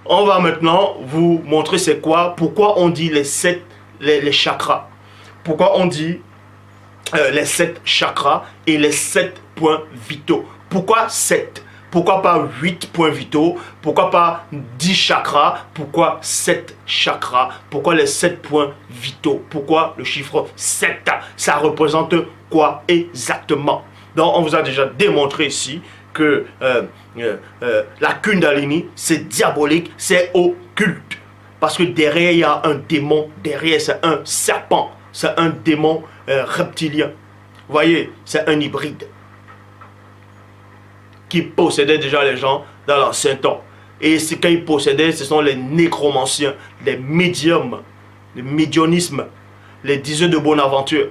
on va maintenant vous montrer c'est quoi, pourquoi on dit les chakras. Pourquoi on dit les 7 chakras et les 7 points vitaux. Pourquoi 7? Pourquoi pas 8 points vitaux? Pourquoi pas 10 chakras? Pourquoi 7 chakras? Pourquoi les 7 points vitaux? Pourquoi le chiffre 7? Ça représente quoi exactement? Donc on vous a déjà démontré ici que la Kundalini, c'est diabolique, c'est occulte. Parce que derrière, il y a un démon, derrière, c'est un serpent, c'est un démon reptilien. Vous voyez, c'est un hybride qui possédait déjà les gens dans l'ancien temps. Et ce qu'ils possédaient, ce sont les nécromanciens, les médiums, le médianisme, les diseurs de Bonaventure.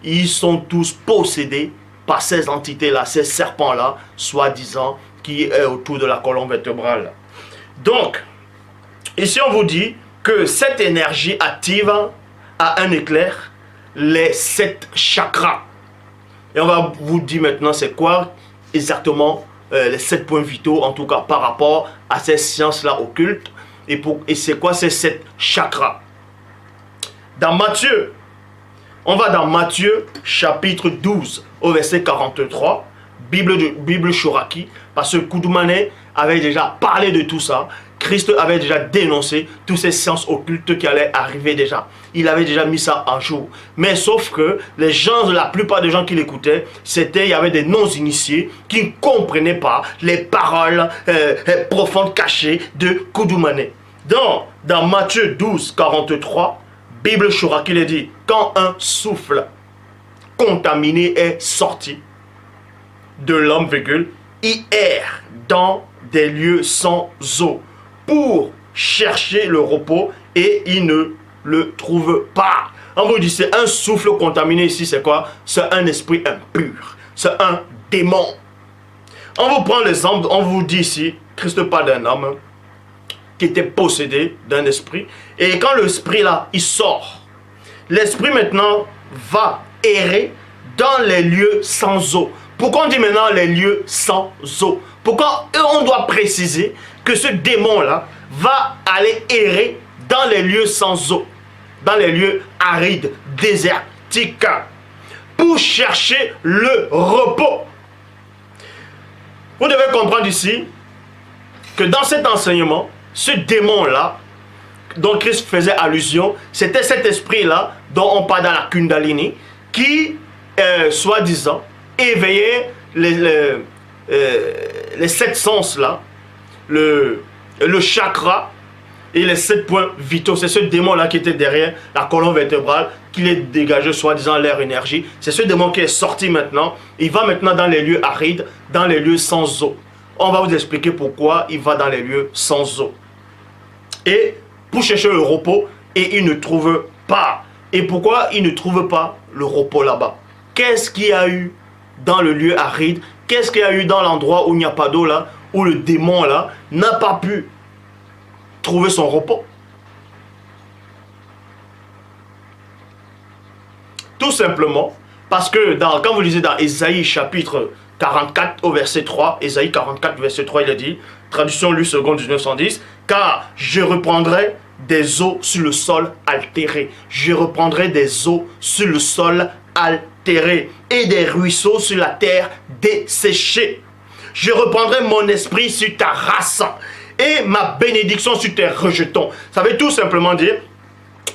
Ils sont tous possédés par ces entités-là, ces serpents-là, soi-disant, qui est autour de la colonne vertébrale. Donc, ici on vous dit que cette énergie active à un éclair les 7 chakras. Et on va vous dire maintenant c'est quoi exactement les 7 points vitaux, en tout cas par rapport à ces sciences-là occultes. Et c'est quoi ces 7 chakras? Dans Matthieu, on va dans Matthieu chapitre 12 au verset 43, Bible Shoraki, parce que Koudoumane avait déjà parlé de tout ça. Christ avait déjà dénoncé toutes ces sciences occultes qui allaient arriver déjà. Il avait déjà mis ça en jour. Mais sauf que les gens, la plupart des gens qui l'écoutaient, il y avait des non-initiés qui ne comprenaient pas les paroles profondes cachées de Koudoumane. Donc, dans Matthieu 12, 43, Bible Shoraki il dit, quand un souffle contaminé est sorti de l'homme, il erre dans des lieux sans eau pour chercher le repos et il ne le trouve pas. On vous dit, c'est un souffle contaminé ici, c'est quoi? C'est un esprit impur, c'est un démon. On vous prend l'exemple, on vous dit ici, Christ parle d'un homme qui était possédé d'un esprit, et quand l'esprit là, il sort, l'esprit maintenant va errer dans les lieux sans eau. Pourquoi on dit maintenant les lieux sans eau? Pourquoi on doit préciser que ce démon-là va aller errer dans les lieux sans eau, dans les lieux arides, désertiques, pour chercher le repos? Vous devez comprendre ici que dans cet enseignement, ce démon-là, dont Christ faisait allusion, c'était cet esprit-là dont on parle dans la Kundalini, qui, soi-disant, éveillait les 7 sens-là, le chakra et les 7 points vitaux. C'est ce démon-là qui était derrière la colonne vertébrale, qui les dégageait soi-disant l'air énergie. C'est ce démon qui est sorti maintenant. Il va maintenant dans les lieux arides, dans les lieux sans eau. On va vous expliquer pourquoi il va dans les lieux sans eau. Et pour chercher le repos, et il ne trouve pas. Et pourquoi il ne trouve pas le repos là-bas? Qu'est-ce qu'il y a eu dans le lieu aride? Qu'est-ce qu'il y a eu dans l'endroit où il n'y a pas d'eau là, où le démon là n'a pas pu trouver son repos? Tout simplement parce que quand vous lisez dans Ésaïe chapitre 44 au verset 3, Ésaïe 44 verset 3, il a dit, traduction lue seconde 1910, car je reprendrai des eaux sur le sol altéré. Je reprendrai des eaux sur le sol altéré et des ruisseaux sur la terre desséchée. Je reprendrai mon esprit sur ta race et ma bénédiction sur tes rejetons. Ça veut tout simplement dire,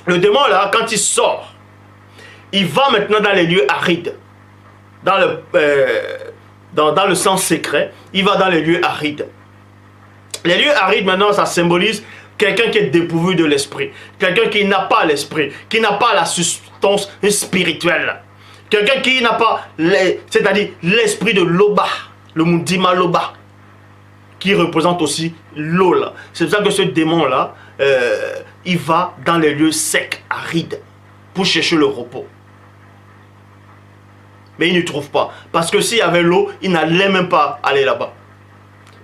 le démon là, quand il sort, il va maintenant dans les lieux arides, dans le sens secret, il va dans les lieux arides. Les lieux arides maintenant, ça symbolise quelqu'un qui est dépourvu de l'esprit, quelqu'un qui n'a pas l'esprit, qui n'a pas la substance spirituelle, quelqu'un qui n'a pas, c'est-à-dire l'esprit de Loba, le Mundima Loba, qui représente aussi l'eau là. C'est pour ça que ce démon là, il va dans les lieux secs, arides, pour chercher le repos. Mais il ne trouve pas. Parce que s'il y avait l'eau, il n'allait même pas aller là-bas.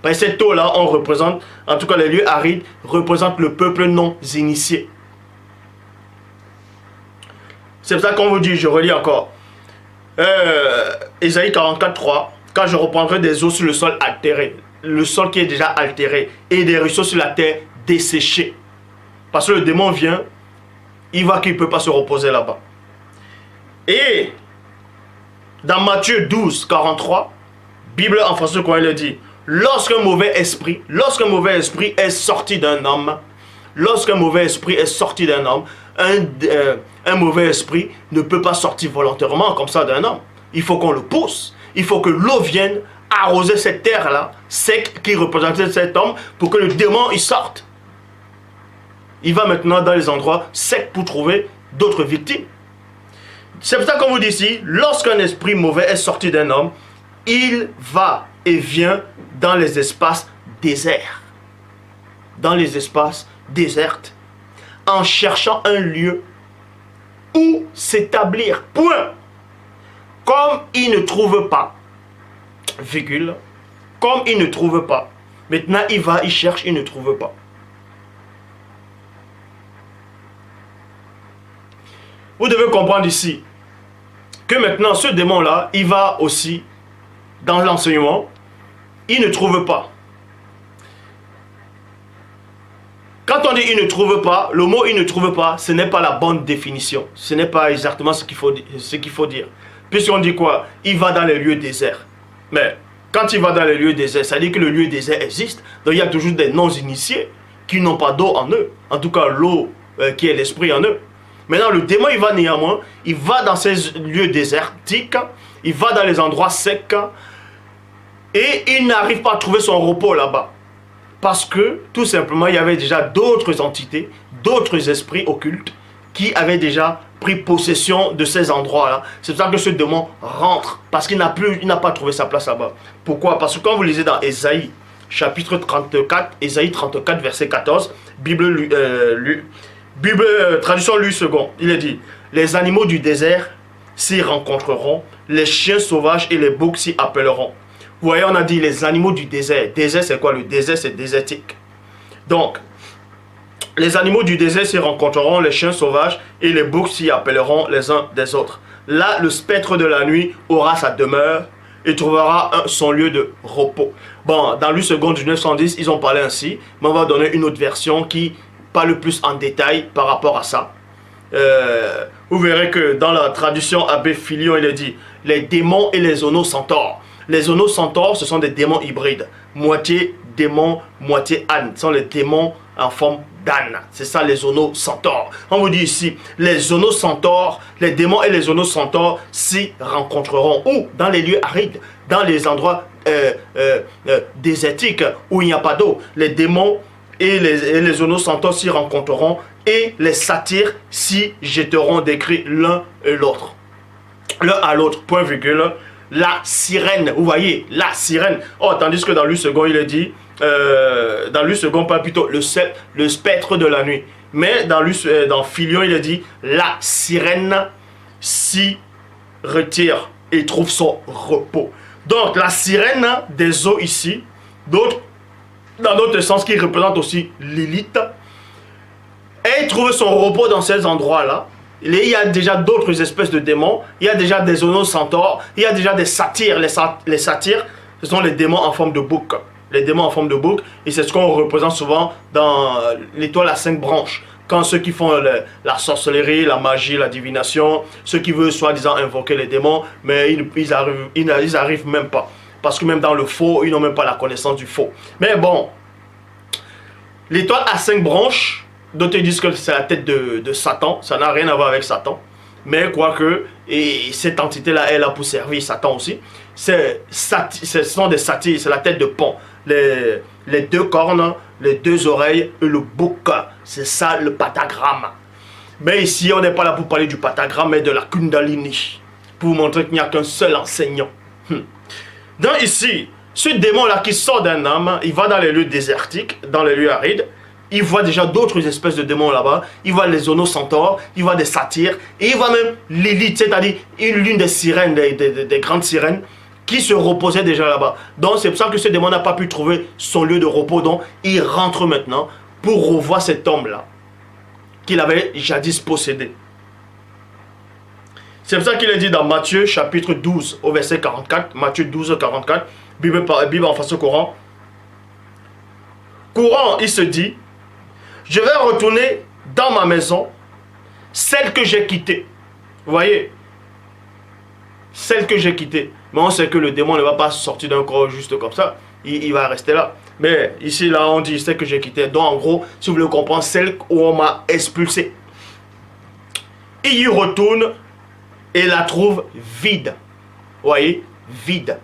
Parce que cette eau-là, on représente, en tout cas les lieux arides, représentent le peuple non initié. C'est pour ça qu'on vous dit, je relis encore. Ésaïe 44, 3. Quand je reprendrai des eaux sur le sol altéré, le sol qui est déjà altéré, et des ruisseaux sur la terre desséché. Parce que le démon vient, il voit qu'il ne peut pas se reposer là-bas. Et dans Matthieu 12, 43, Bible en français, quand il dit, lorsqu'un mauvais esprit est sorti d'un homme, lorsqu'un mauvais esprit est sorti d'un homme, un mauvais esprit ne peut pas sortir volontairement comme ça d'un homme. Il faut qu'on le pousse. Il faut que l'eau vienne arroser cette terre-là, sec, qui représentait cet homme, pour que le démon il sorte. Il va maintenant dans les endroits secs pour trouver d'autres victimes. C'est pour ça qu'on vous dit ici, lorsqu'un esprit mauvais est sorti d'un homme, il va et vient dans les espaces déserts. Dans les espaces déserts. En cherchant un lieu où s'établir. Point. Comme il ne trouve pas, virgule, comme il ne trouve pas, maintenant il va, il cherche, il ne trouve pas. Vous devez comprendre ici que maintenant ce démon-là, il va aussi dans l'enseignement, il ne trouve pas. Quand on dit il ne trouve pas, le mot il ne trouve pas, ce n'est pas la bonne définition. Ce n'est pas exactement ce qu'il faut dire. Puisqu'on dit quoi? Il va dans les lieux déserts. Mais quand il va dans les lieux déserts, ça veut dire que le lieu désert existe. Donc il y a toujours des non-initiés qui n'ont pas d'eau en eux. En tout cas, l'eau qui est l'esprit en eux. Maintenant, le démon, il va néanmoins, il va dans ces lieux désertiques, il va dans les endroits secs, et il n'arrive pas à trouver son repos là-bas. Parce que, tout simplement, il y avait déjà d'autres entités, d'autres esprits occultes, qui avaient déjà pris possession de ces endroits-là. C'est pour ça que ce démon rentre, parce qu'il n'a pas trouvé sa place là-bas. Pourquoi? Parce que quand vous lisez dans Ésaïe, chapitre 34, Ésaïe 34, verset 14, traduction Louis II, il est dit, les animaux du désert s'y rencontreront, les chiens sauvages et les boucs s'y appelleront. Vous voyez, on a dit les animaux du désert. Désert, c'est quoi? Le désert, c'est désertique. Donc, les animaux du désert s'y rencontreront, les chiens sauvages et les boucs s'y appelleront les uns des autres. Là, le spectre de la nuit aura sa demeure et trouvera son lieu de repos. Bon, dans Louis II du 910, ils ont parlé ainsi, mais on va donner une autre version qui parle plus en détail par rapport à ça. Vous verrez que dans la traduction Abbé Filion, il est dit les démons et les onocentaures. Les onocentaures, ce sont des démons hybrides. Moitié démon, moitié âne. Ce sont les démons en forme d'âne. C'est ça les onocentaures. On vous dit ici, les onocentaures, les démons et les onocentaures s'y rencontreront. Où? Dans les lieux arides, dans les endroits désertiques où il n'y a pas d'eau. Les démons et les onocentaures s'y rencontreront et les satyres s'y jetteront des cris l'un et l'autre. L'un à l'autre, point virgule. La sirène, vous voyez, la sirène. Oh, tandis que dans Louis II, il est dit, dans Louis II, pas plutôt le spectre de la nuit. Mais dans Filion, il est dit, la sirène s'y retire et trouve son repos. Donc, la sirène des eaux ici, dans d'autres sens, qui représente aussi l'élite, elle trouve son repos dans ces endroits-là. Il y a déjà d'autres espèces de démons, il y a déjà des onocentaures, il y a déjà des satyres. Les satyres, ce sont les démons en forme de bouc. Les démons en forme de bouc, et c'est ce qu'on représente souvent dans l'étoile à 5 branches. Quand ceux qui font la sorcellerie, la magie, la divination, ceux qui veulent soi-disant invoquer les démons, mais ils n'arrivent même pas. Parce que même dans le faux, ils n'ont même pas la connaissance du faux. Mais bon, l'étoile à 5 branches, d'autres disent que c'est la tête de Satan, ça n'a rien à voir avec Satan. Mais quoique, et cette entité-là est là pour servir Satan aussi. Ce sont des satyres, c'est la tête de Pan. Les deux cornes, les deux oreilles et le bouc. C'est ça le pentagramme. Mais ici, on n'est pas là pour parler du pentagramme, mais de la Kundalini. Pour vous montrer qu'il n'y a qu'un seul enseignant. Donc ici, ce démon-là qui sort d'un homme, il va dans les lieux désertiques, dans les lieux arides. Il voit déjà d'autres espèces de démons là-bas. Il voit les onocentaures, il voit des satyres. Et il voit même l'élite, c'est-à-dire l'une des sirènes, des grandes sirènes, qui se reposait déjà là-bas. Donc c'est pour ça que ce démon n'a pas pu trouver son lieu de repos. Donc il rentre maintenant pour revoir cet homme-là, qu'il avait jadis possédé. C'est pour ça qu'il est dit dans Matthieu chapitre 12 au verset 44. Matthieu 12, 44. Bible en face au Coran. Courant, il se dit, je vais retourner dans ma maison, celle que j'ai quittée. Vous voyez? Celle que j'ai quittée. Mais on sait que le démon ne va pas sortir d'un corps juste comme ça. Il va rester là. Mais ici, là, on dit celle que j'ai quittée. Donc, en gros, si vous voulez comprendre, celle où on m'a expulsé. Il y retourne et la trouve vide. Vous voyez? Vide.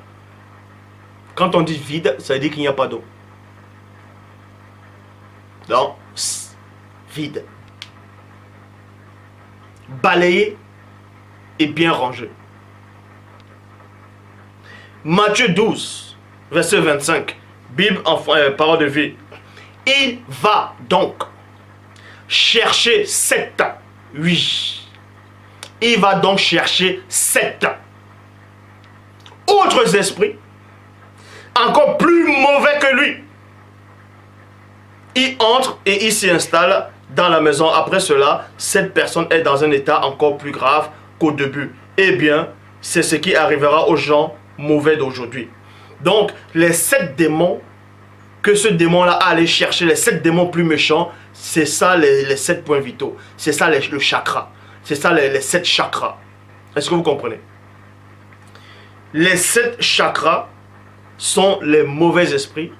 Quand on dit vide, ça veut dire qu'il n'y a pas d'eau. Donc, vide. Balayé et bien rangé. Matthieu 12, verset 25. Bible en parole de vie. Il va donc chercher 7 ans. Oui. Il va donc chercher 7 autres esprits encore plus mauvais que lui. Il entre et il s'y installe dans la maison. Après cela, cette personne est dans un état encore plus grave qu'au début. Eh bien, c'est ce qui arrivera aux gens mauvais d'aujourd'hui. Donc, les 7 démons que ce démon-là a allé chercher, les 7 démons plus méchants, c'est ça les 7 points vitaux. C'est ça le chakra. C'est ça les 7 chakras. Est-ce que vous comprenez? Les 7 chakras sont les mauvais esprits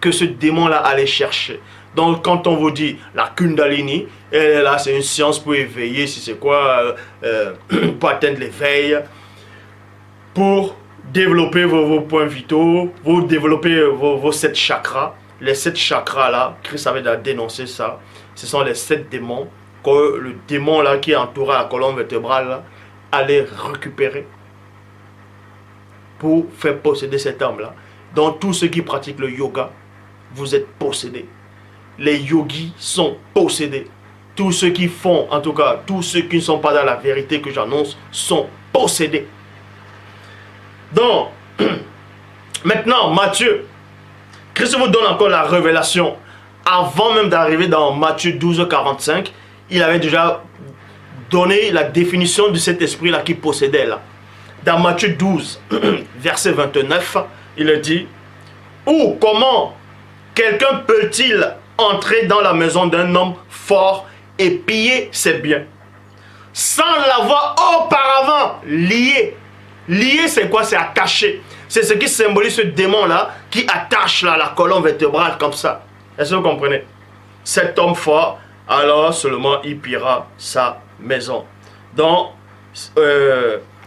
que ce démon-là allait chercher. Donc, quand on vous dit la Kundalini, elle est là, c'est une science pour éveiller, si c'est quoi, pour atteindre l'éveil, pour développer vos points vitaux, vous développer vos 7 chakras. Les 7 chakras-là, Christ avait dénoncé ça. Ce sont les 7 démons que le démon là qui entourait la colonne vertébrale là, allait récupérer pour faire posséder cet homme-là. Donc, tous ceux qui pratiquent le yoga, vous êtes possédés. Les yogis sont possédés. Tous ceux qui font, en tout cas, tous ceux qui ne sont pas dans la vérité que j'annonce, sont possédés. Donc, maintenant, Matthieu, Christ vous donne encore la révélation. Avant même d'arriver dans Matthieu 12, 45, il avait déjà donné la définition de cet esprit-là qui possédait là. Dans Matthieu 12, verset 29, il dit, « Ou comment quelqu'un peut-il entrer dans la maison d'un homme fort et piller ses biens sans l'avoir auparavant lié ?» Lié, c'est quoi? C'est attaché. C'est ce qui symbolise ce démon-là qui attache là, la colonne vertébrale comme ça. Est-ce que vous comprenez? Cet homme fort, alors seulement il pillera sa maison. Donc,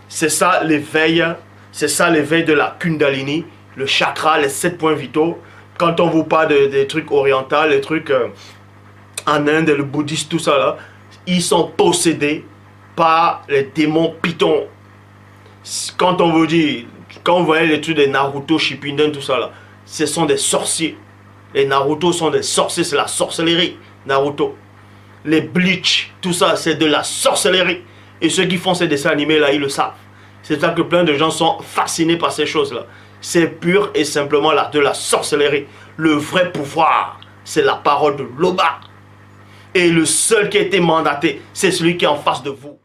c'est ça l'éveil. C'est ça l'éveil de la Kundalini, le chakra, les 7 points vitaux. Quand on vous parle des trucs orientaux, les trucs en Inde, le bouddhiste, tout ça là, ils sont possédés par les démons pitons. Quand on vous dit, quand vous voyez les trucs des Naruto, Shippuden, tout ça là, ce sont des sorciers. Les Naruto sont des sorciers, c'est la sorcellerie, Naruto. Les Bleach, tout ça, c'est de la sorcellerie. Et ceux qui font ces dessins animés là, ils le savent. C'est ça que plein de gens sont fascinés par ces choses là. C'est pur et simplement là, de la sorcellerie. Le vrai pouvoir, c'est la parole de Loba. Et le seul qui a été mandaté, c'est celui qui est en face de vous.